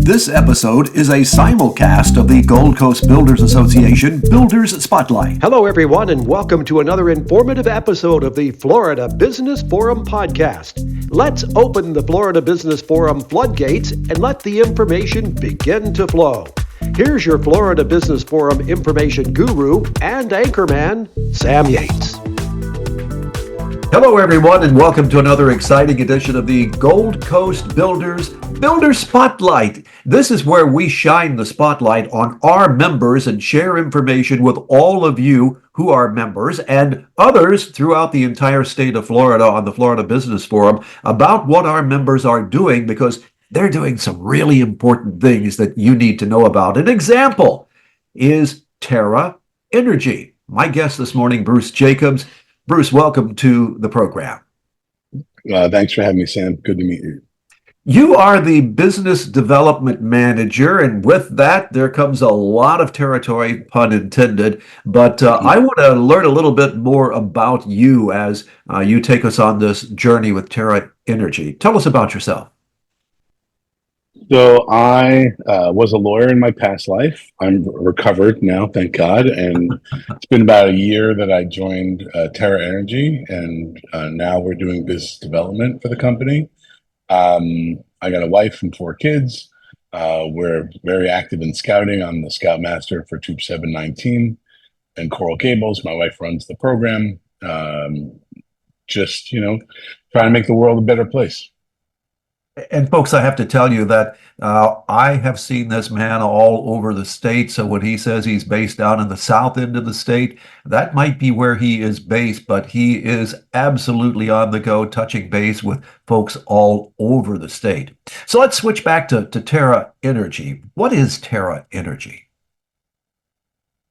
This episode is a simulcast of the Gold Coast Builders Association Builders Spotlight. Hello, everyone, and welcome to another informative episode of the Florida Business Forum podcast. Let's open the Florida Business Forum floodgates and let the information begin to flow. Here's your Florida Business Forum information guru and anchorman, Sam Yates. Hello, everyone, and welcome to another exciting edition of the Gold Coast Builders Spotlight. This is where we shine the spotlight on our members and share information with all of you who are members and others throughout the entire state of Florida on the Florida Business Forum about what our members are doing, because they're doing some really important things that you need to know about. An example is Terra Energy. My guest this morning, Bruce Jacobs. Bruce, welcome to the program. Thanks for having me, Sam. Good to meet you. You are the business development manager, and with that, there comes a lot of territory, pun intended. But I want to learn a little bit more about you as you take us on this journey with Terra Energy. Tell us about yourself. So I was a lawyer in my past life. I'm recovered now, thank God. And it's been about a year that I joined Terra Energy, and now we're doing business development for the company. I got a wife and 4 kids. We're very active in scouting. I'm the scoutmaster for Troop 719 and Coral Gables. My wife runs the program. Just, trying to make the world a better place. And folks, I have to tell you that I have seen this man all over the state. So when he says he's based down in the south end of the state, that might be where he is based, but he is absolutely on the go, touching base with folks all over the state. So let's switch back to Terra Energy. What is Terra Energy?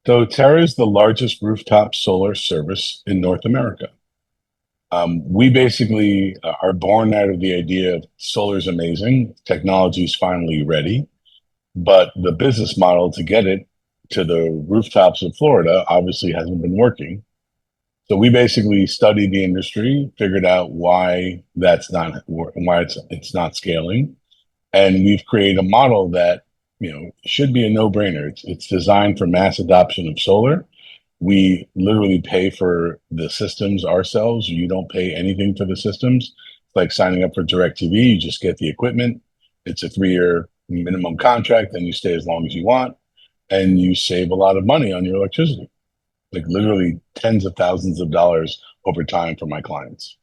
So Terra is the largest rooftop solar service in North America. We basically are born out of the idea of solar is amazing, technology is finally ready, but the business model to get it to the rooftops of Florida obviously hasn't been working. So we basically studied the industry, figured out why it's not scaling, and we've created a model that should be a no-brainer. It's designed for mass adoption of solar. We literally pay for the systems ourselves. You don't pay anything for the systems. It's like signing up for DirecTV. You just get the equipment. It's a 3-year minimum contract, and you stay as long as you want, and you save a lot of money on your electricity, like literally tens of thousands of dollars over time for my clients.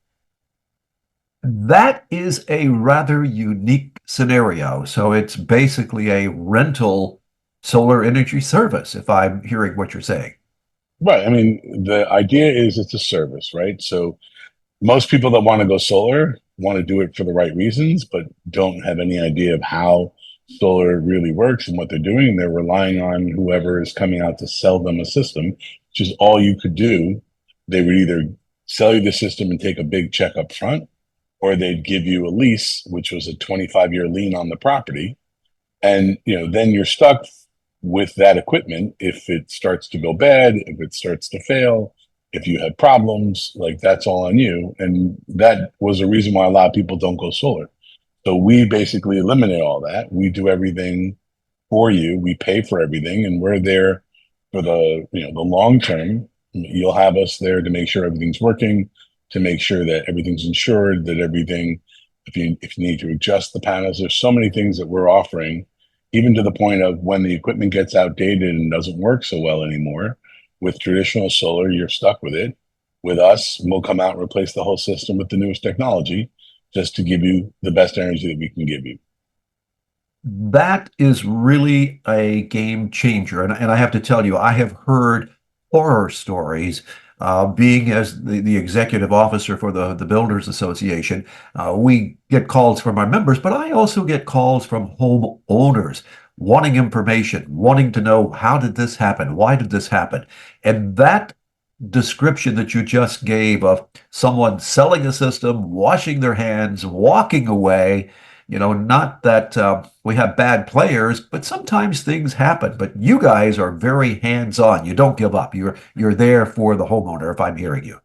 That is a rather unique scenario. So it's basically a rental solar energy service, if I'm hearing what you're saying. Right. I mean, the idea is it's a service, right? So most people that want to go solar want to do it for the right reasons, but don't have any idea of how solar really works and what they're doing. And they're relying on whoever is coming out to sell them a system, which is all you could do. They would either sell you the system and take a big check up front, or they'd give you a lease, which was a 25-year lien on the property. And, then you're stuck with that equipment. If it starts to go bad, if it starts to fail, if you have problems, like that's all on you. And that was a reason why a lot of people don't go solar. So we basically eliminate all that. We do everything for you. We pay for everything, and we're there for the long term. You'll have us there to make sure everything's working, to make sure that everything's insured, that everything, if you need to adjust the panels, there's so many things that we're offering, even to the point of when the equipment gets outdated and doesn't work so well anymore. With traditional solar, you're stuck with it. With us, we'll come out and replace the whole system with the newest technology, just to give you the best energy that we can give you. That is really a game changer. And I have to tell you, I have heard horror stories. Being as the executive officer for the Builders Association, we get calls from our members, but I also get calls from homeowners wanting information, wanting to know, how did this happen? Why did this happen? And that description that you just gave of someone selling a system, washing their hands, walking away, not that we have bad players, but sometimes things happen. But you guys are very hands-on. You don't give up. You're there for the homeowner, if I'm hearing you.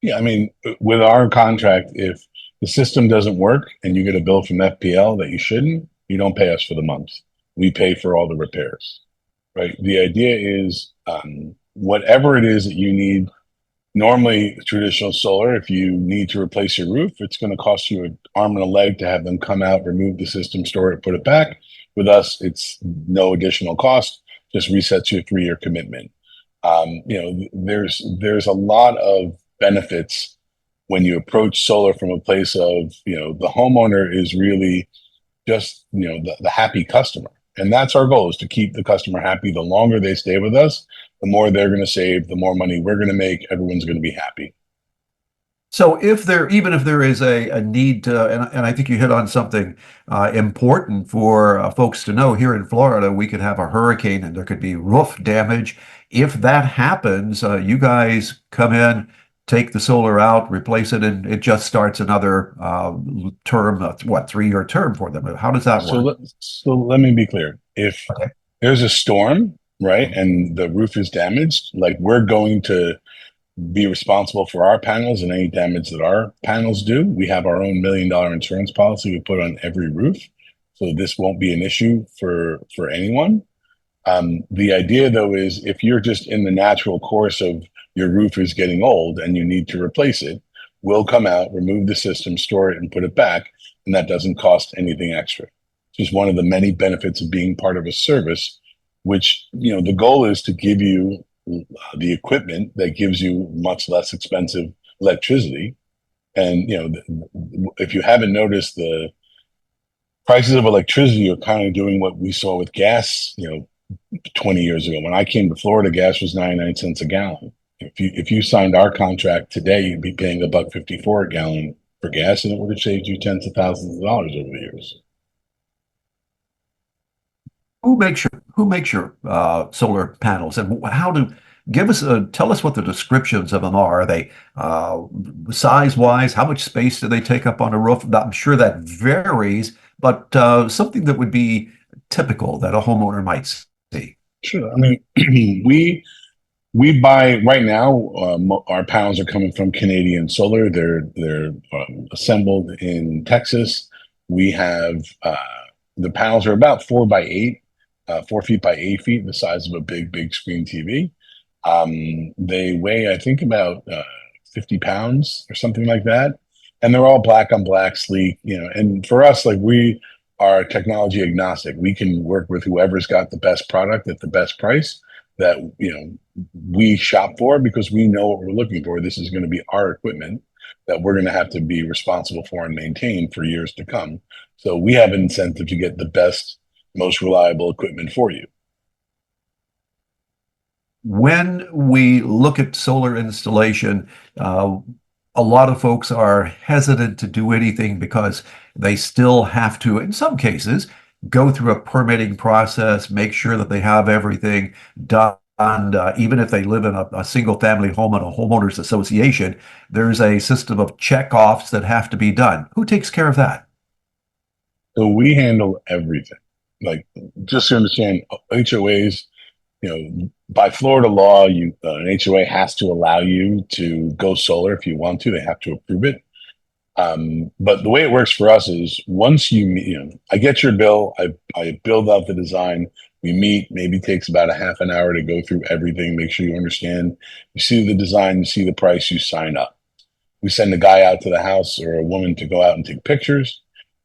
Yeah, I mean, with our contract, if the system doesn't work and you get a bill from FPL that you shouldn't, You don't pay us for the month. We pay for all the repairs, right? The idea is whatever it is that you need. Normally, traditional solar, if you need to replace your roof, it's going to cost you an arm and a leg to have them come out, remove the system, store it, put it back. With us, it's no additional cost, just resets your 3-year commitment. There's a lot of benefits when you approach solar from a place of, the homeowner is really just, the happy customer. And that's our goal, is to keep the customer happy. The longer they stay with us, the more they're going to save, the more money we're going to make. Everyone's going to be happy. So even if there is a need to, and I think you hit on something important for folks to know, here in Florida, we could have a hurricane and there could be roof damage. If that happens, you guys come in, take the solar out, replace it, and it just starts another term, 3-year term for them. How does that So work? let me be clear. If Okay. there's a storm, right, and the roof is damaged, like, we're going to be responsible for our panels and any damage that our panels do. We have our own $1 million insurance policy we put on every roof, so this won't be an issue for anyone. The idea, though, is if you're just in the natural course of your roof is getting old and you need to replace it, we'll come out, remove the system, store it, and put it back, and that doesn't cost anything extra. It's just one of the many benefits of being part of a service, which, the goal is to give you the equipment that gives you much less expensive electricity. And, if you haven't noticed, the prices of electricity are kind of doing what we saw with gas, 20 years ago. When I came to Florida, gas was 99 cents a gallon. If you signed our contract today, you'd be paying $1.54 a gallon for gas, and it would have saved you tens of thousands of dollars over the years. Who makes your solar panels, and how do give us tell us what the descriptions of them are? Are they size wise? How much space do they take up on a roof? I'm sure that varies, but something that would be typical that a homeowner might see. Sure. I mean, we buy right now. Our panels are coming from Canadian Solar. They're assembled in Texas. We have the panels are about 4 by 8, 4 feet by 8 feet, the size of a big screen TV. They weigh, I think, about 50 pounds or something like that, and they're all black on black, sleek. And for us, like, we are technology agnostic. We can work with whoever's got the best product at the best price that we shop for, because we know what we're looking for. This is going to be our equipment that we're going to have to be responsible for and maintain for years to come. So we have an incentive to get the best, most reliable equipment for you. When we look at solar installation, a lot of folks are hesitant to do anything because they still have to, in some cases, go through a permitting process, make sure that they have everything done. Even if they live in a single family home in a homeowners association, there's a system of check-offs that have to be done. Who takes care of that? So we handle everything. Like, just to understand, HOAs, by Florida law, an HOA has to allow you to go solar if you want to. They have to approve it. But the way it works for us is, once I get your bill, I build out the design. We meet, maybe takes about a half an hour to go through everything, make sure you understand. You see the design, you see the price, you sign up. We send a guy out to the house, or a woman, to go out and take pictures.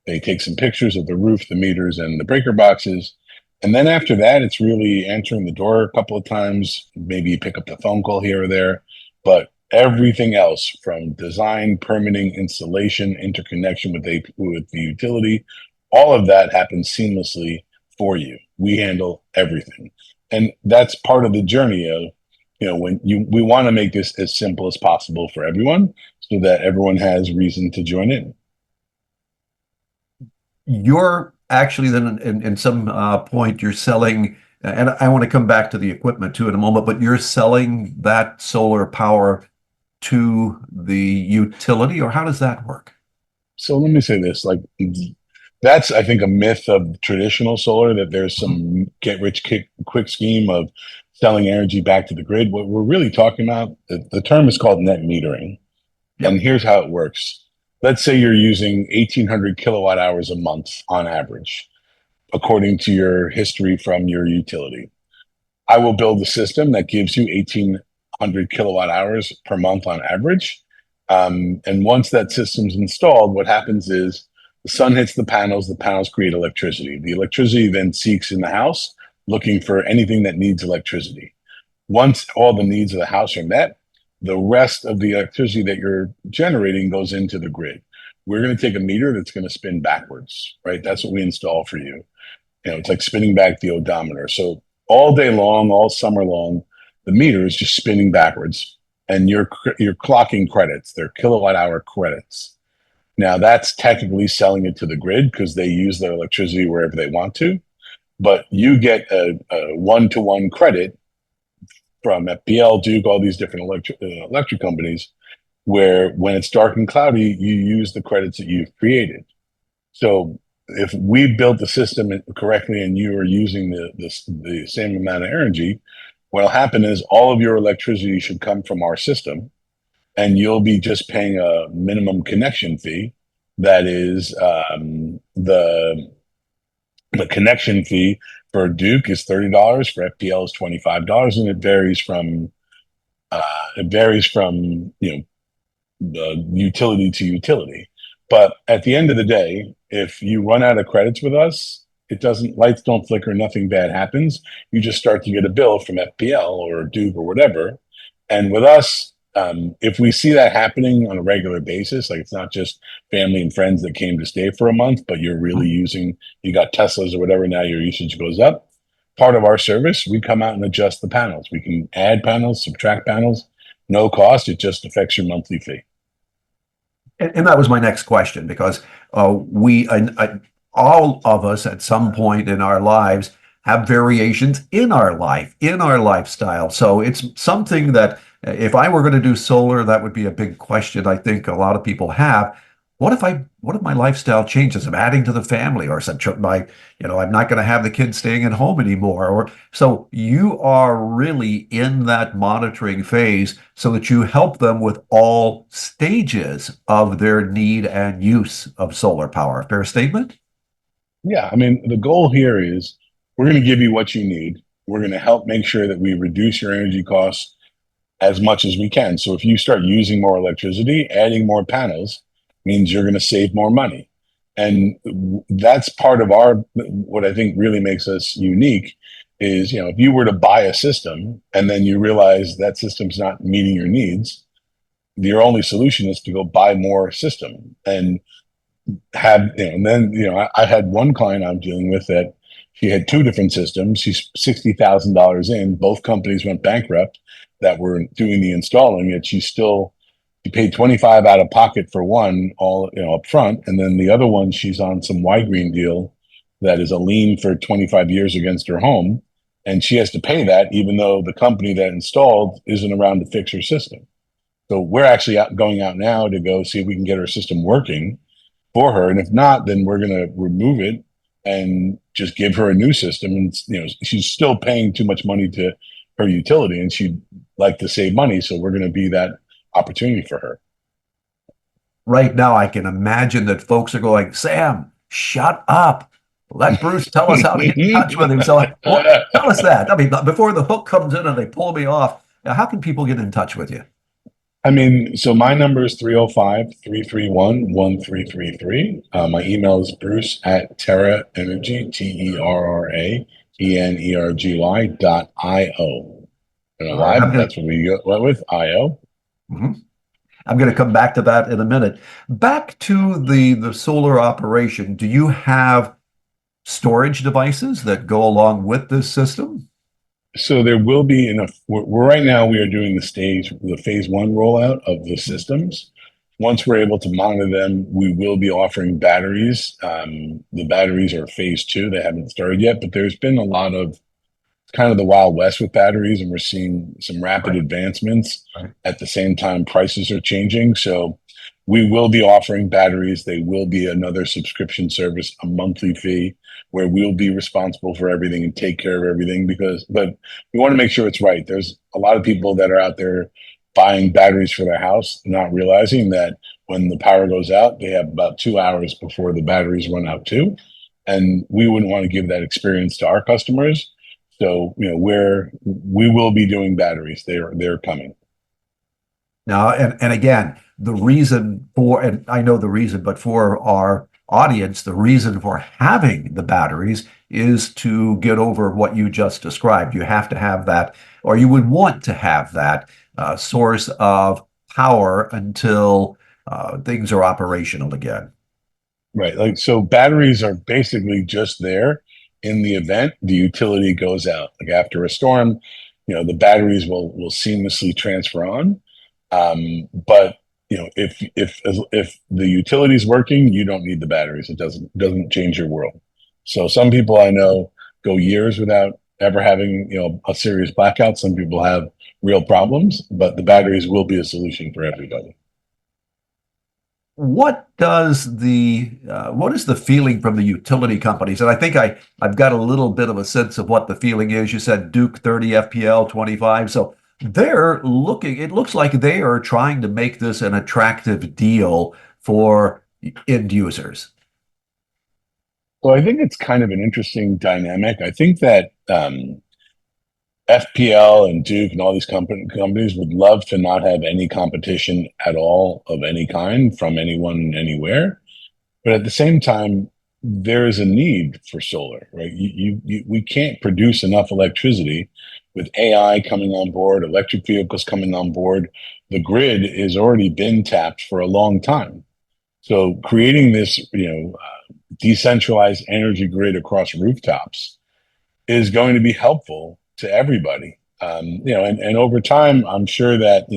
They take some pictures of the roof, the meters, and the breaker boxes. And then after that, it's really answering the door a couple of times. Maybe you pick up the phone call here or there. But everything else, from design, permitting, installation, interconnection with the utility, all of that happens seamlessly for you. We handle everything. And that's part of the journey of, we want to make this as simple as possible for everyone, so that everyone has reason to join in. You're actually then in some point you're selling, and I want to come back to the equipment too in a moment, but you're selling that solar power to the utility, or how does that work? So let me say this, like, that's, I think, a myth of traditional solar, that there's some get rich quick scheme of selling energy back to the grid. What we're really talking about, the term is called net metering. Yep. And here's how it works. Let's say you're using 1,800 kilowatt hours a month on average. according to your history from your utility. I will build a system that gives you 1,800 kilowatt hours per month on average. And once that system's installed, what happens is the sun hits the panels create electricity. The electricity then seeks in the house, looking for anything that needs electricity. Once all the needs of the house are met, the rest of the electricity that you're generating goes into the grid. We're going to take a meter that's going to spin backwards, right? That's what we install for you. It's like spinning back the odometer. So all day long, all summer long, the meter is just spinning backwards, and you're clocking credits. They're kilowatt hour credits. Now that's technically selling it to the grid because they use their electricity wherever they want to, but you get a one-to-one credit from FPL, Duke, all these different electric companies, where when it's dark and cloudy, you use the credits that you've created. So if we built the system correctly and you are using the same amount of energy, what'll happen is all of your electricity should come from our system, and you'll be just paying a minimum connection fee. That is the connection fee for Duke is $30, for FPL is $25, and it varies from the utility to utility. But at the end of the day, if you run out of credits with us, lights don't flicker, nothing bad happens. You just start to get a bill from FPL or Duke or whatever. And with us, if we see that happening on a regular basis, like it's not just family and friends that came to stay for a month, but you're really you got Teslas or whatever, now your usage goes up. Part of our service, we come out and adjust the panels. We can add panels, subtract panels, no cost. It just affects your monthly fee. And that was my next question, because all of us at some point in our lives have variations in our life, in our lifestyle. So it's something that if I were going to do solar, that would be a big question I think a lot of people have. What if my lifestyle changes? I'm adding to the family, or I'm not going to have the kids staying at home anymore. Or so you are really in that monitoring phase so that you help them with all stages of their need and use of solar power. Fair statement? Yeah, I mean, the goal here is we're going to give you what you need. We're going to help make sure that we reduce your energy costs as much as we can. So if you start using more electricity, adding more panels means you're going to save more money. And that's part of what I think really makes us unique is, if you were to buy a system and then you realize that system's not meeting your needs, your only solution is to go buy more system and I had one client I'm dealing with that she had two different systems. She's $60,000 in. Both companies went bankrupt that were doing the installing, yet she paid 25 out of pocket for one, all up front, and then the other one she's on some Y-Green deal that is a lien for 25 years against her home, and she has to pay that even though the company that installed isn't around to fix her system. So we're actually going out now to go see if we can get her system working for her, and if not, then we're going to remove it and just give her a new system. And she's still paying too much money to her utility, and she'd like to save money, so we're going to be that opportunity for her. Right now, I can imagine that folks are going, Sam, shut up. Let Bruce tell us how to get in touch with him. So tell us that. I mean, before the hook comes in and they pull me off, how can people get in touch with you? I mean, so my number is 305-331-1333. My email is Bruce at Terra Energy, TerraEnergy.io. All right, That's what we went with, IO. Mm-hmm. I'm going to come back to that in a minute. Back to the solar operation. Do you have storage devices that go along with this system? So there will be enough. Right now we are doing the phase one rollout of the systems. Once we're able to monitor them, we will be offering batteries. The batteries are phase two. They haven't started yet, but there's been a lot of kind of the Wild West with batteries, and we're seeing some rapid advancements. Right. At the same time, prices are changing. So we will be offering batteries. They will be another subscription service, a monthly fee, where we'll be responsible for everything and take care of everything, but we want to make sure it's right. There's a lot of people that are out there buying batteries for their house, not realizing that when the power goes out, they have about 2 hours before the batteries run out too. and we wouldn't want to give that experience to our customers. So, we will be doing batteries. They're coming. Now, and again, the reason for, and I know the reason, but for our audience, the reason for having the batteries is to get over what you just described. You have to have that, or you would want to have that source of power until things are operational again. Right. Like, so batteries are basically just there in the event the utility goes out. Like after a storm, the batteries will seamlessly transfer on. But if the utility is working, you don't need the batteries. It doesn't change your world. So some people I know go years without ever having, a serious blackout. Some people have real problems, but the batteries will be a solution for everybody. What is the feeling from the utility companies? And I think I've got a little bit of a sense of what the feeling is. You said Duke 30 FPL 25. So it looks like they are trying to make this an attractive deal for end users. So I think it's kind of an interesting dynamic. I think that FPL and Duke and all these companies would love to not have any competition at all of any kind from anyone anywhere. But at the same time, there is a need for solar, right? We can't produce enough electricity with AI coming on board, electric vehicles coming on board. The grid has already been tapped for a long time. So creating this, decentralized energy grid across rooftops is going to be helpful to everybody. And over time, I'm sure that,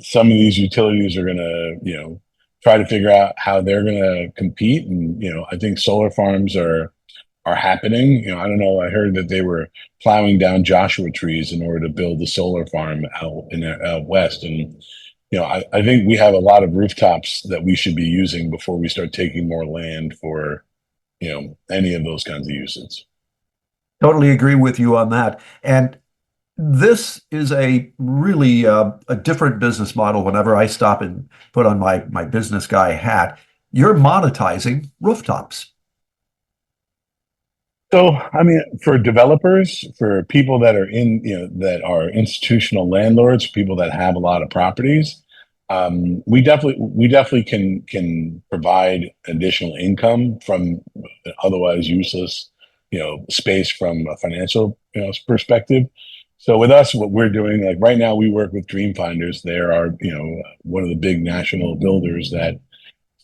some of these utilities are going to, try to figure out how they're going to compete. And, I think solar farms are happening. I don't know. I heard that they were plowing down Joshua trees in order to build a solar farm out west. And, I think we have a lot of rooftops that we should be using before we start taking more land for, any of those kinds of uses. Totally agree with you on that. And this is a really a different business model. Whenever I stop and put on my business guy hat, you're monetizing rooftops. So, I mean, for developers, for people that are that are institutional landlords, people that have a lot of properties, we definitely can provide additional income from otherwise useless, space from a financial, perspective. So with us, what we're doing, like right now, we work with Dream Finders. They are, one of the big national builders that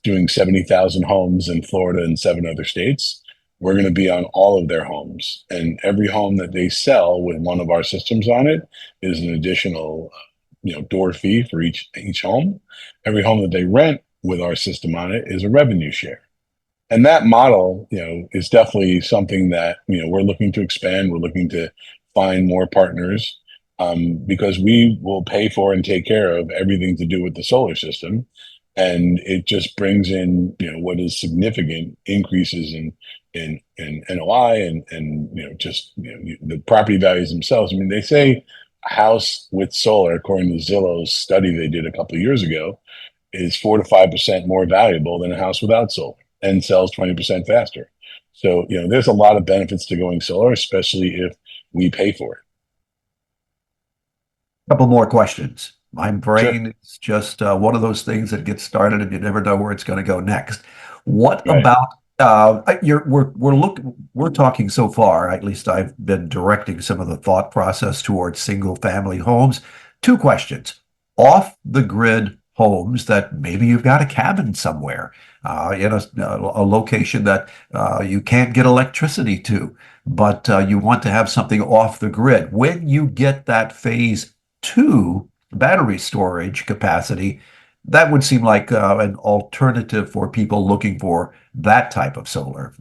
doing 70,000 homes in Florida and seven other states. We're going to be on all of their homes, and every home that they sell with one of our systems on it is an additional, door fee for each home. Every home that they rent with our system on it is a revenue share. And that model, is definitely something that, we're looking to expand. We're looking to find more partners, because we will pay for and take care of everything to do with the solar system. And it just brings in, what is significant increases in NOI and just the property values themselves. I mean, they say a house with solar, according to Zillow's study they did a couple of years ago, is 4 to 5% more valuable than a house without solar and sells 20% faster. So, there's a lot of benefits to going solar, especially if we pay for it. Couple more questions. My Sure. brain is just one of those things that gets started and you never know where it's going to go next. What Right. about we're talking so far, at least I've been directing some of the thought process towards single family homes. Two questions. Off the grid homes that maybe you've got a cabin somewhere in a location that you can't get electricity to, but you want to have something off the grid. When you get that phase two battery storage capacity, that would seem like an alternative for people looking for that type of solar.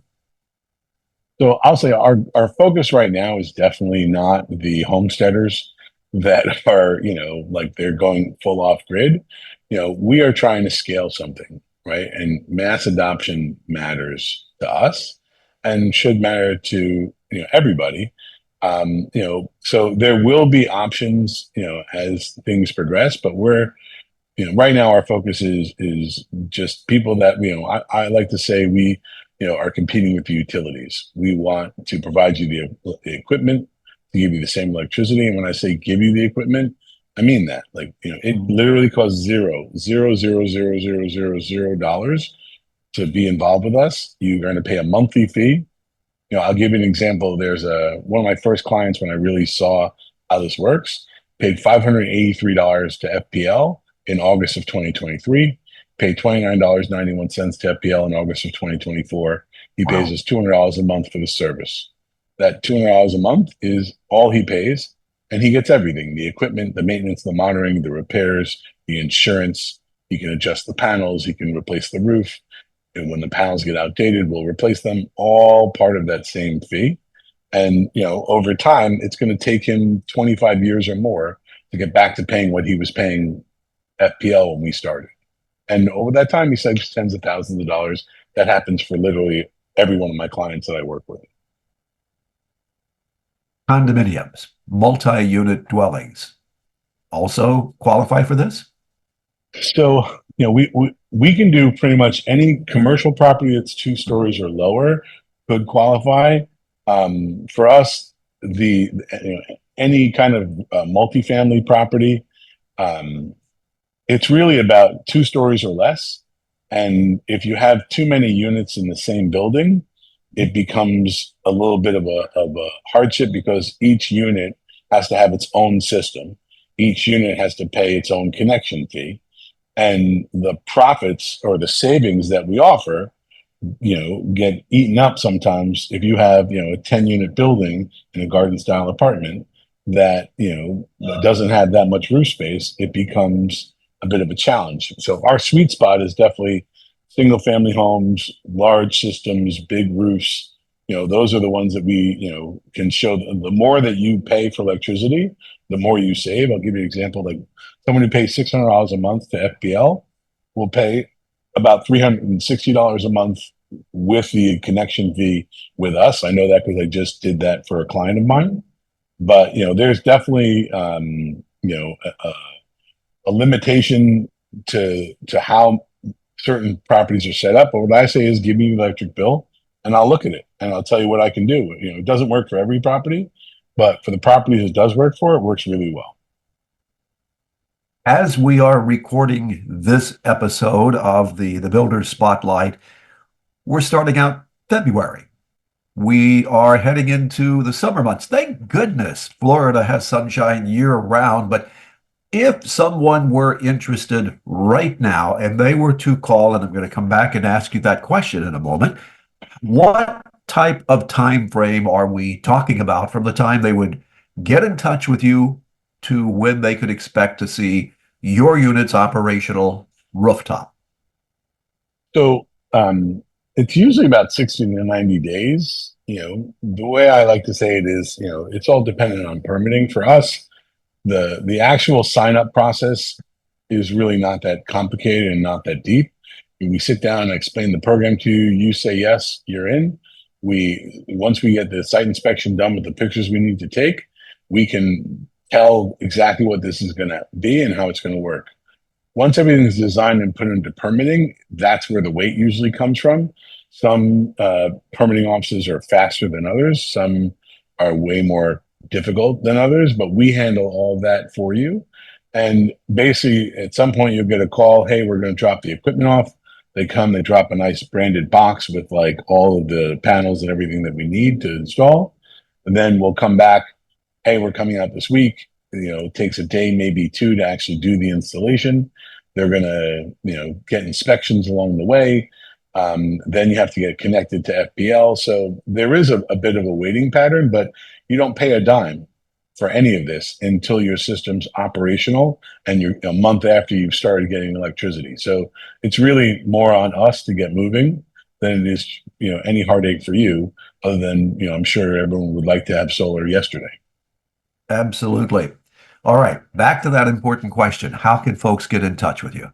So I'll say our focus right now is definitely not the homesteaders that are, like they're going full off grid. We are trying to scale something, right? And mass adoption matters to us and should matter to, everybody. So there will be options, as things progress, but right now our focus is just people that, I like to say we, are competing with the utilities. We want to provide you the equipment to give you the same electricity. And when I say give you the equipment, I mean that. Like, it literally costs $0.0000000 to be involved with us. You're going to pay a monthly fee. I'll give you an example. There's one of my first clients when I really saw how this works, paid $583 to FPL in August of 2023, paid $29.91 to FPL in August of 2024. He pays Wow. us $200 a month for the service. That $200 a month is all he pays, and he gets everything: the equipment, the maintenance, the monitoring, the repairs, the insurance. He can adjust the panels, he can replace the roof, and when the panels get outdated, we'll replace them, all part of that same fee. And, over time, it's going to take him 25 years or more to get back to paying what he was paying FPL when we started. And over that time, he saves tens of thousands of dollars. That happens for literally every one of my clients that I work with. Condominiums, multi-unit dwellings also qualify for this? So, we can do pretty much any commercial property that's 2 stories or lower could qualify. For us, the any kind of multifamily property, um, it's really about 2 stories or less. And if you have too many units in the same building, it becomes a little bit of a hardship because each unit has to have its own system. Each unit has to pay its own connection fee, and the profits or the savings that we offer, get eaten up sometimes. If you have, a 10 unit building in a garden style apartment that, doesn't have that much roof space, it becomes a bit of a challenge. So our sweet spot is definitely single family homes, large systems, big roofs. Those are the ones that we, can show. The more that you pay for electricity, the more you save. I'll give you an example. Like, someone who pays $600 a month to FPL will pay about $360 a month with the connection fee with us. I know that because I just did that for a client of mine. But there's definitely a limitation to how certain properties are set up. But what I say is, give me the electric bill, and I'll look at it, and I'll tell you what I can do. It doesn't work for every property, but for the properties it does work for, it works really well. As we are recording this episode of the Builder's Spotlight, we're starting out February. We are heading into the summer months. Thank goodness Florida has sunshine year round. But if someone were interested right now and they were to call, and I'm going to come back and ask you that question in a moment, what type of time frame are we talking about from the time they would get in touch with you to when they could expect to see your unit's operational rooftop? So it's usually about 60 to 90 days. The way I like to say it is, it's all dependent on permitting. For us, the actual sign up process is really not that complicated and not that deep. We sit down and explain the program to you. You say yes, you're in. Once we get the site inspection done with the pictures we need to take, we can tell exactly what this is going to be and how it's going to work. Once everything is designed and put into permitting, that's where the wait usually comes from. Some permitting offices are faster than others. Some are way more difficult than others, but we handle all that for you. And basically, at some point, you'll get a call, hey, we're going to drop the equipment off. They come, they drop a nice branded box with like all of the panels and everything that we need to install. And then we'll come back, hey, we're coming out this week. It takes a day, maybe two, to actually do the installation. They're going to, get inspections along the way. Then you have to get connected to FPL. So there is a bit of a waiting pattern, but you don't pay a dime for any of this until your system's operational and you're a month after you've started getting electricity. So it's really more on us to get moving than it is, any heartache for you, other than, I'm sure everyone would like to have solar yesterday. Absolutely. All right, back to that important question. How can folks get in touch with you?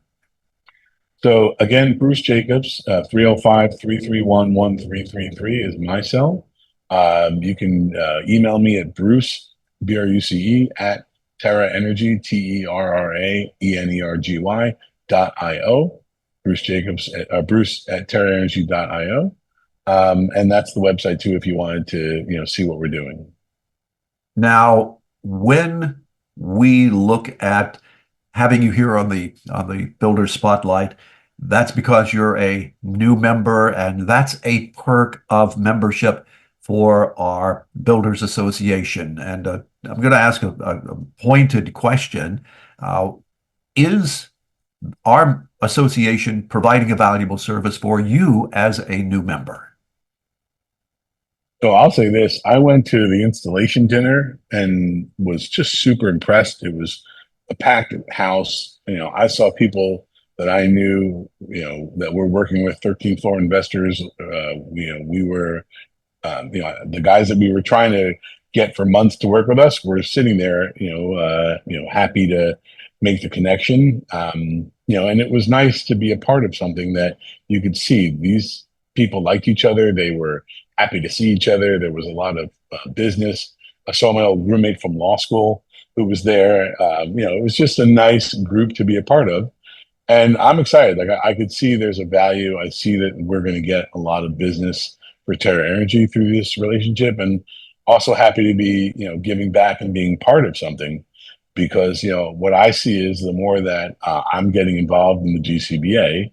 So again, Bruce Jacobs, 305-331-1333 is my cell. You can email me at Bruce, BRUCE, at Terra Energy, TerraEnergy.io. Bruce Jacobs, Bruce at TerraEnergy.io. And that's the website too, if you wanted to, see what we're doing. Now, when we look at having you here on the Builder Spotlight, that's because you're a new member, and that's a perk of membership for our Builders Association. And I'm going to ask a pointed question. Is our association providing a valuable service for you as a new member? So I'll say this. I went to the installation dinner and was just super impressed. It was a packed house. I saw people that I knew, that were working with 13th floor investors. We were, the guys that we were trying to get for months to work with us were sitting there, happy to make the connection. And it was nice to be a part of something that you could see these people liked each other. They were happy to see each other. There was a lot of business. I saw my old roommate from law school who was there. It was just a nice group to be a part of. And I'm excited. Like I could see there's a value. I see that we're going to get a lot of business for Terra Energy through this relationship, and also happy to be, giving back and being part of something, because, what I see is the more that I'm getting involved in the GCBA,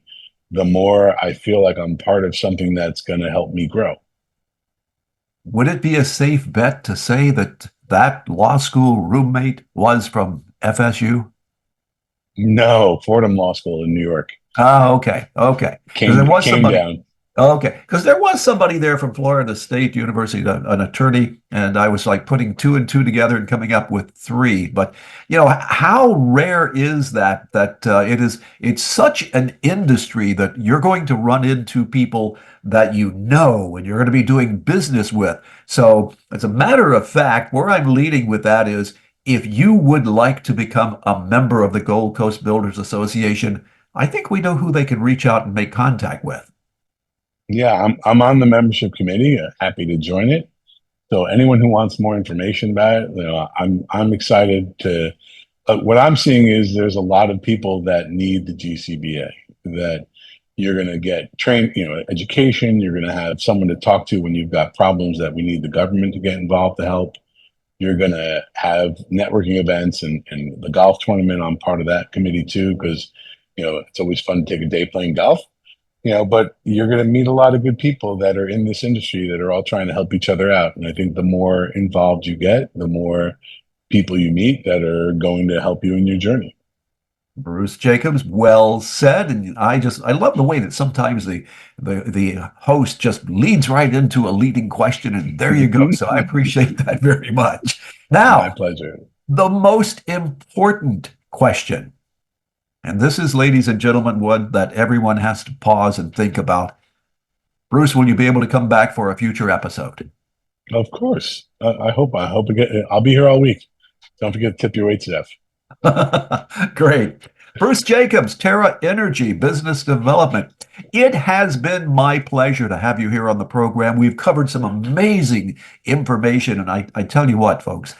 the more I feel like I'm part of something that's going to help me grow. Would it be a safe bet to say that that law school roommate was from FSU? No, Fordham Law School in New York. Oh, okay. Okay. Because Came down. Okay. Because there was somebody there from Florida State University, an attorney, and I was like putting two and two together and coming up with three. But, how rare is that it's such an industry that you're going to run into people that and you're going to be doing business with. So as a matter of fact, where I'm leading with that is, if you would like to become a member of the Gold Coast Builders Association, I think we know who they can reach out and make contact with. Yeah, I'm on the membership committee. Happy to join it. So anyone who wants more information about it, I'm excited to. What I'm seeing is there's a lot of people that need the GCBA. That you're going to get trained, education. You're going to have someone to talk to when you've got problems that we need the government to get involved to help. You're going to have networking events and the golf tournament. I'm part of that committee too, because, it's always fun to take a day playing golf, but you're going to meet a lot of good people that are in this industry that are all trying to help each other out. And I think the more involved you get, the more people you meet that are going to help you in your journey. Bruce Jacobs, well said. And I love the way that sometimes the host just leads right into a leading question, and there you go. So I appreciate that very much. Now, my pleasure. The most important question, and this is, ladies and gentlemen, one that everyone has to pause and think about. Bruce, will you be able to come back for a future episode? Of course. I hope I'll be here all week. Don't forget to tip your wait staff. Great. Bruce Jacobs, Terra Energy Business Development. It has been my pleasure to have you here on the program. We've covered some amazing information, and I tell you what, folks,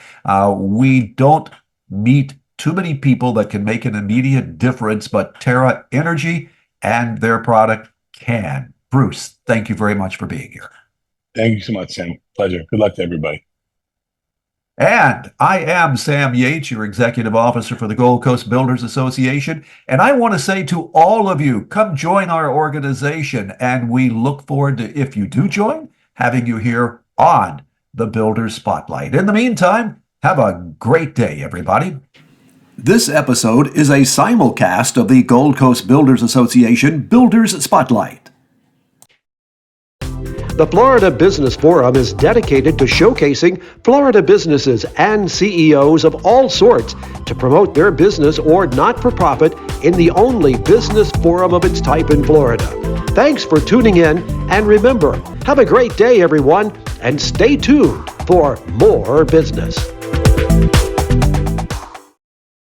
we don't meet too many people that can make an immediate difference, but Terra Energy and their product can. Bruce, thank you very much for being here. Thank you so much, Sam. Pleasure. Good luck to everybody. And I am Sam Yates, your Executive Officer for the Gold Coast Builders Association. And I want to say to all of you, come join our organization. And we look forward to, if you do join, having you here on the Builders Spotlight. In the meantime, have a great day, everybody. This episode is a simulcast of the Gold Coast Builders Association Builders Spotlight. The Florida Business Forum is dedicated to showcasing Florida businesses and CEOs of all sorts to promote their business or not-for-profit in the only business forum of its type in Florida. Thanks for tuning in, and remember, have a great day, everyone, and stay tuned for more business.